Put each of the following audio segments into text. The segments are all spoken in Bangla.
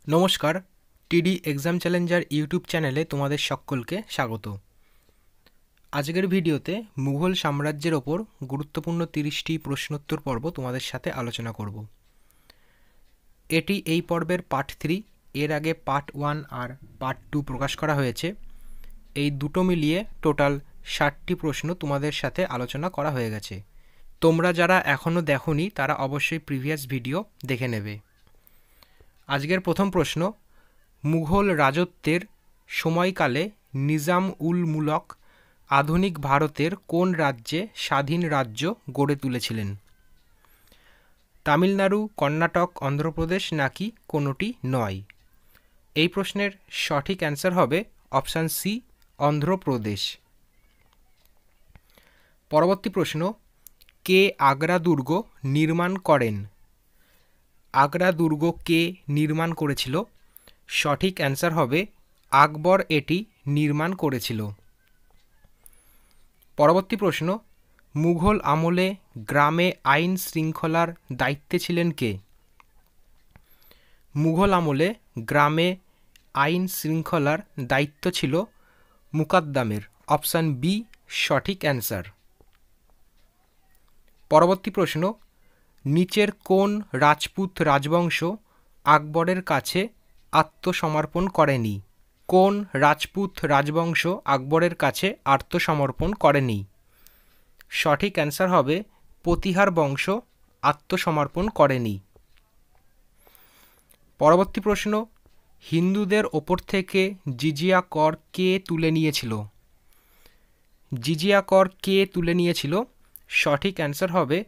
নমস্কার, টিডি এক্সাম চ্যালেঞ্জার ইউটিউব চ্যানেলে তোমাদের সকলকে স্বাগত। আজকের ভিডিওতে মুঘল সাম্রাজ্যের ওপর গুরুত্বপূর্ণ 30টি প্রশ্নোত্তর পর্ব তোমাদের সাথে আলোচনা করব। এটি এই পর্বের পার্ট 3। এর আগে পার্ট 1 আর পার্ট 2 প্রকাশ করা হয়েছে। এই দুটো মিলিয়ে টোটাল 60টি প্রশ্ন তোমাদের সাথে আলোচনা করা হয়ে গেছে। তোমরা যারা এখনও দেখোনি তারা অবশ্যই প্রিভিয়াস ভিডিও দেখে নেবে। আজকের প্রথম প্রশ্ন, মুঘল রাজত্বের সময়কালে নিজাম উল মুলক আধুনিক ভারতের কোন রাজ্যে স্বাধীন রাজ্য গড়ে তুলেছিলেন? তামিলনাড়ু, কর্ণাটক, অন্ধ্রপ্রদেশ নাকি কোনোটি নয়? এই প্রশ্নের সঠিক অ্যান্সার হবে অপশান সি, অন্ধ্রপ্রদেশ। পরবর্তী প্রশ্ন, কে আগ্রা দুর্গ নির্মাণ করেন? আগ্রা দুর্গ কে নির্মাণ করেছিল? সঠিক অ্যান্সার হবে আকবর এটি নির্মাণ করেছিল। পরবর্তী প্রশ্ন, মুঘল আমলে গ্রামে আইন শৃঙ্খলার দায়িত্বে ছিলেন কে? মুঘল আমলে গ্রামে আইন শৃঙ্খলার দায়িত্ব ছিল মুকাদ্দামের। অপশান বি সঠিক অ্যান্সার। পরবর্তী প্রশ্ন, নিচের কোন রাজপুত রাজবংশ আকবরের কাছে আত্মসমর্পণ করেনি? কোন রাজপুত রাজবংশ আকবরের কাছে আত্মসমর্পণ করেনি? সঠিক অ্যান্সার হবে প্রতিহার বংশ আত্মসমর্পণ করেনি। পরবর্তী প্রশ্ন, হিন্দুদের ওপর থেকে জিজিয়া কর কে তুলে নিয়েছিল? জিজিয়া কর কে তুলে নিয়েছিল? সঠিক অ্যান্সার হবে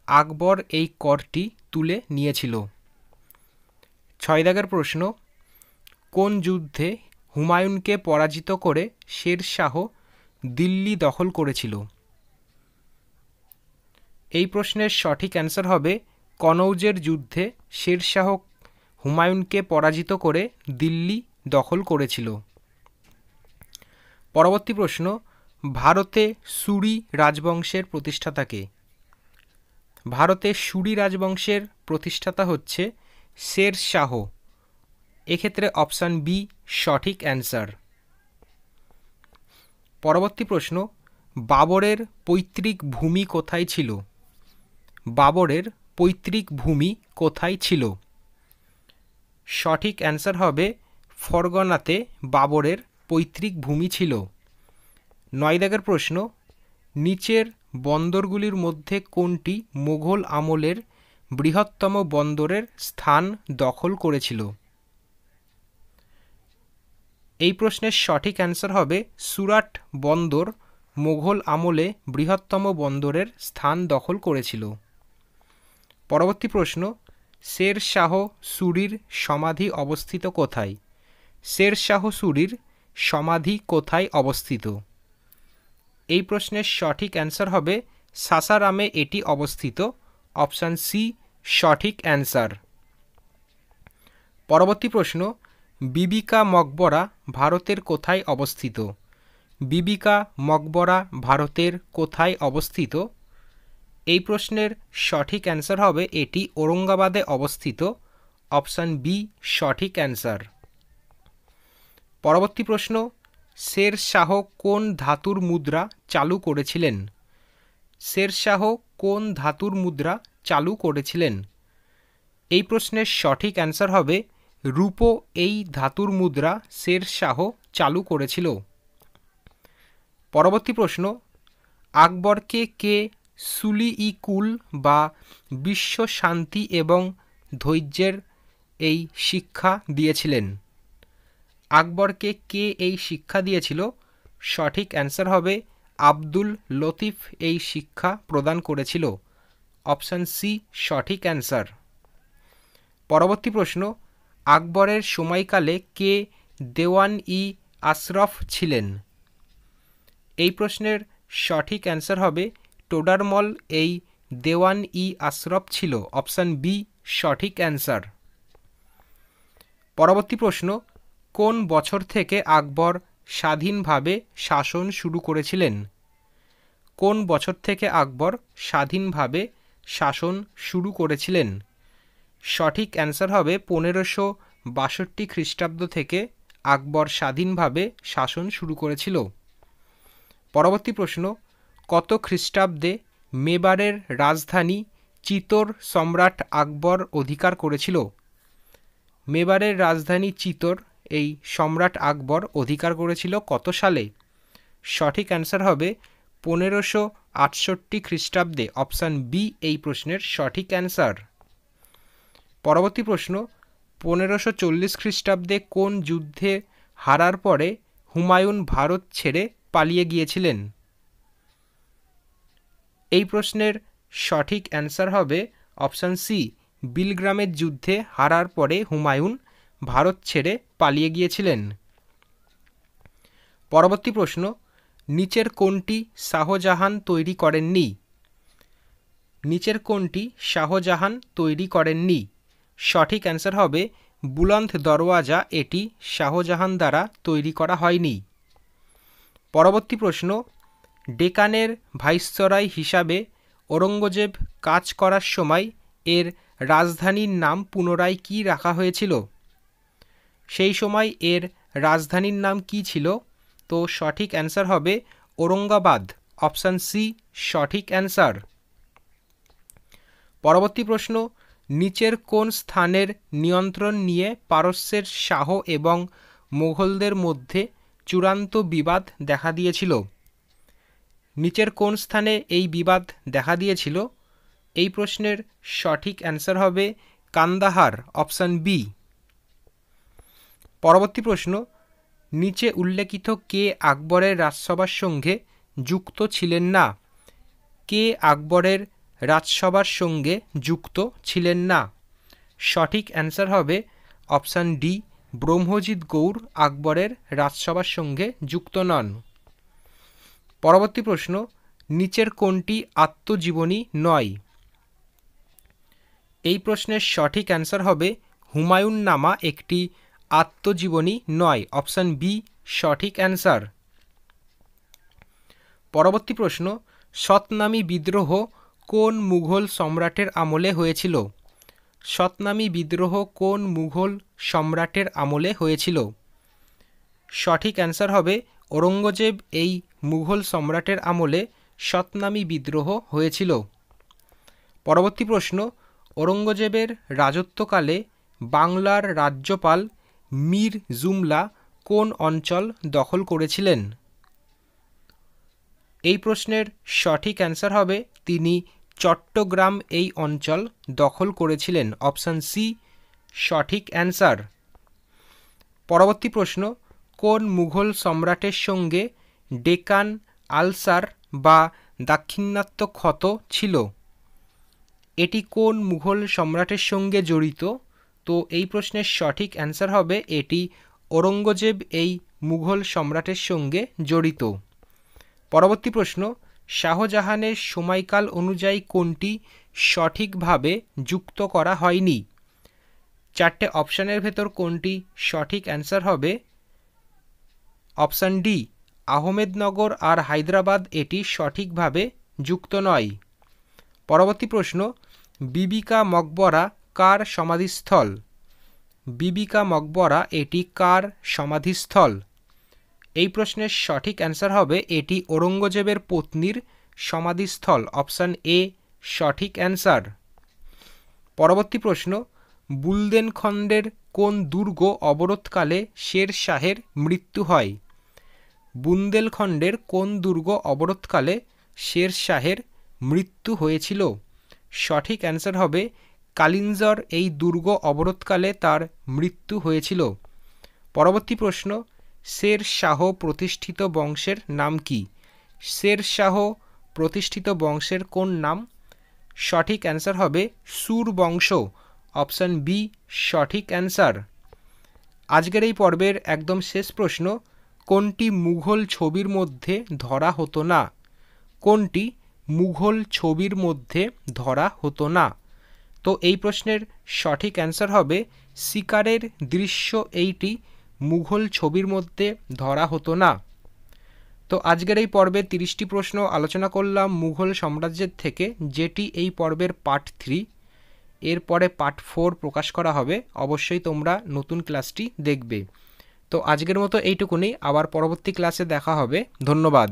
আকবর এই করটি তুলে নিয়েছিল। 6 দাগের প্রশ্ন, কোন যুদ্ধে হুমায়ুনকে পরাজিত করে শের শাহ দিল্লি দখল করেছিল? এই প্রশ্নের সঠিক অ্যান্সার হবে কনৌজের যুদ্ধে শের শাহ হুমায়ুনকে পরাজিত করে দিল্লি দখল করেছিল। পরবর্তী প্রশ্ন, ভারতে সুরি রাজবংশের প্রতিষ্ঠাতা কে? ভারতে সুরি রাজবংশের প্রতিষ্ঠাতা হচ্ছে শের শাহ। এক্ষেত্রে অপশান বি সঠিক অ্যান্সার। পরবর্তী প্রশ্ন, বাবরের পৈতৃক ভূমি কোথায় ছিল? বাবরের পৈতৃক ভূমি কোথায় ছিল? সঠিক অ্যান্সার হবে ফরগনাতে বাবরের পৈতৃক ভূমি ছিল। 9 দাগের প্রশ্ন, নিচের বন্দরগুলির মধ্যে কোনটি মুঘল আমলের বৃহত্তম বন্দরের স্থান দখল করেছিল? এই প্রশ্নের সঠিক অ্যান্সার হবে সুরাট বন্দর মুঘল আমলে বৃহত্তম বন্দরের স্থান দখল করেছিল। পরবর্তী প্রশ্ন, শের শাহ সুরির সমাধি অবস্থিত কোথায়? শের শাহ সুরির সমাধি কোথায় অবস্থিত? এই প্রশ্নের সঠিক অ্যান্সার হবে সাসারামে এটি অবস্থিত। অপশান সি সঠিক অ্যান্সার। পরবর্তী প্রশ্ন, বিবিকা মকবরা ভারতের কোথায় অবস্থিত? বিবিকা মকবরা ভারতের কোথায় অবস্থিত? এই প্রশ্নের সঠিক অ্যান্সার হবে এটি ঔরঙ্গাবাদে অবস্থিত। অপশান বি সঠিক অ্যান্সার। পরবর্তী প্রশ্ন, শের শাহ কোন ধাতুর মুদ্রা চালু করেছিলেন? শের শাহ কোন ধাতুর মুদ্রা চালু করেছিলেন? এই প্রশ্নের সঠিক অ্যান্সার হবে রূপো এই ধাতুর মুদ্রা শের শাহ চালু করেছিল। পরবর্তী প্রশ্ন, আকবরকে কে সুলি-ই-কুল বা বিশ্ব শান্তি এবং ধৈর্যের এই শিক্ষা দিয়েছিলেন? আকবরকে কে এই শিক্ষা দিয়েছিল? সঠিক অ্যান্সার হবে আব্দুল লতিফ এই শিক্ষা প্রদান করেছিল। অপশান সি সঠিক অ্যান্সার। পরবর্তী প্রশ্ন, আকবরের সময়কালে কে দেওয়ান-ই আশরফ ছিলেন? এই প্রশ্নের সঠিক অ্যান্সার হবে টোডারমল এই দেওয়ান-ই আশরফ ছিল। অপশান বি সঠিক অ্যান্সার। পরবর্তী প্রশ্ন, কোন বছর থেকে আকবর স্বাধীনভাবে শাসন শুরু করেছিলেন? কোন বছর থেকে আকবর স্বাধীনভাবে শাসন শুরু করেছিলেন? সঠিক অ্যান্সার হবে 62 খ্রিস্টাব্দ থেকে আকবর স্বাধীনভাবে শাসন শুরু করেছিল? পরবর্তী প্রশ্ন, কত খ্রিস্টাব্দে মেবারের রাজধানী চিতোর সম্রাট আকবর অধিকার করেছিল? মেবারের রাজধানী চিতোর এই সম্রাট আকবর অধিকার করেছিল কত সালে? সঠিক অ্যান্সার হবে 1568 খ্রিস্টাব্দে। অপশান বি এই প্রশ্নের সঠিক অ্যান্সার। পরবর্তী প্রশ্ন, 1540 খ্রিস্টাব্দে কোন যুদ্ধে হারার পরে হুমায়ুন ভারত ছেড়ে পালিয়ে গিয়েছিলেন? এই প্রশ্নের সঠিক অ্যান্সার হবে অপশান সি, বিলগ্রামের যুদ্ধে হারার পরে হুমায়ুন ভারত ছেড়ে পালিয়ে গিয়েছিলেন। পরবর্তী প্রশ্ন, নিচের কোনটি শাহজাহান তৈরি করেননি? নিচের কোনটি শাহজাহান তৈরি করেননি? সঠিক অ্যান্সার হবে বুলন্দ দরওয়াজা, এটি শাহজাহান দ্বারা তৈরি করা হয়নি। পরবর্তী প্রশ্ন, ডেকানের ভাইসরয় হিসাবে ঔরঙ্গজেব কাজ করার সময় এর রাজধানীর নাম পুনরায় কি রাখা হয়েছিল? সেই সময় এর রাজধানীর নাম কি ছিল? তো সঠিক অ্যান্সার হবে ঔরঙ্গাবাদ। অপশান সি সঠিক অ্যান্সার। পরবর্তী প্রশ্ন, নিচের কোন স্থানের নিয়ন্ত্রণ নিয়ে পারস্যের শাহ এবং মোগলদের মধ্যে চূড়ান্ত বিবাদ দেখা দিয়েছিল? নিচের কোন স্থানে এই বিবাদ দেখা দিয়েছিল? এই প্রশ্নের সঠিক অ্যান্সার হবে কান্দাহার। Option B. পরবর্তী প্রশ্ন, নিচে উল্লেখিত কে আকবরের রাজসভার সঙ্গে যুক্ত ছিলেন না? কে আকবরের রাজসভার সঙ্গে যুক্ত ছিলেন না? সঠিক অ্যান্সার হবে অপশান ডি, ব্রহ্মজিৎ গৌর আকবরের রাজসভার সঙ্গে যুক্ত নন। পরবর্তী প্রশ্ন, নিচের কোনটি আত্মজীবনী নয়? এই প্রশ্নের সঠিক অ্যান্সার হবে হুমায়ুন নামা একটি আত্মজীবনী নয়। অপশান বি সঠিক অ্যান্সার। পরবর্তী প্রশ্ন, সতনামী বিদ্রোহ কোন মুঘল সম্রাটের আমলে হয়েছিল? সতনামী বিদ্রোহ কোন মুঘল সম্রাটের আমলে হয়েছিল? সঠিক অ্যান্সার হবে ঔরঙ্গজেব এই মুঘল সম্রাটের আমলে সতনামী বিদ্রোহ হয়েছিল। পরবর্তী প্রশ্ন, ঔরঙ্গজেবের রাজত্বকালে বাংলার রাজ্যপাল মীর জুমলা কোন অঞ্চল দখল করেছিলেন? এই প্রশ্নের সঠিক অ্যান্সার হবে তিনি চট্টগ্রাম এই অঞ্চল দখল করেছিলেন। অপশান সি সঠিক অ্যান্সার। পরবর্তী প্রশ্ন, কোন মুঘল সম্রাটের সঙ্গে ডেকান আলসার বা দাক্ষিণাত্য ক্ষত ছিল? এটি কোন মুঘল সম্রাটের সঙ্গে জড়িত? তো এই প্রশ্নের সঠিক অ্যান্সার হবে এটি ঔরঙ্গজেব এই মুঘল সম্রাটের সঙ্গে জড়িত। পরবর্তী প্রশ্ন, শাহজাহানের সময়কাল অনুযায়ী কোনটি সঠিকভাবে যুক্ত করা হয়নি? চারটে অপশানের ভেতর কোনটি সঠিক অ্যান্সার হবে? অপশান ডি, আহমেদনগর আর হায়দ্রাবাদ এটি সঠিকভাবে যুক্ত নয়। পরবর্তী প্রশ্ন, বিবিকা মকবরা কার সমাধিস্থল? বিবিকা মকবরা এটি কার সমাধিস্থল? এই প্রশ্নের সঠিক অ্যান্সার হবে এটি ঔরঙ্গজেবের পত্নীর সমাধিস্থল। অপশান এ সঠিক অ্যান্সার। পরবর্তী প্রশ্ন, বুলদেলখণ্ডের কোন দুর্গ অবরোধকালে শের শাহের মৃত্যু হয়? বুন্দেলখণ্ডের কোন দুর্গ অবরোধকালে শের শাহের মৃত্যু হয়েছিল? সঠিক অ্যান্সার হবে কালিঞ্জর এই দুর্গ অবরোধকালে তার মৃত্যু হয়েছিল। পরবর্তী প্রশ্ন, শের শাহ প্রতিষ্ঠিত বংশের নাম কি? শের শাহ প্রতিষ্ঠিত বংশের কোন নাম? সঠিক অ্যান্সার হবে সুর বংশ। অপশান বি সঠিক অ্যান্সার। আজকের এই পর্বের একদম শেষ প্রশ্ন, কোনটি মুঘল ছবির মধ্যে ধরা হতো না? কোনটি মুঘল ছবির মধ্যে ধরা হতো না? তো এই প্রশ্নের সঠিক অ্যান্সার হবে শিকারের দৃশ্য এইটি মুঘল ছবির মধ্যে ধরা হতো না। তো আজকের এই পর্বে 30টি প্রশ্ন আলোচনা করলাম মুঘল সাম্রাজ্যের থেকে, যেটি এই পর্বের পার্ট 3। এরপরে পার্ট 4 প্রকাশ করা হবে, অবশ্যই তোমরা নতুন ক্লাসটি দেখবে। তো আজকের মতো এইটুকুনি, আবার পরবর্তী ক্লাসে দেখা হবে। ধন্যবাদ।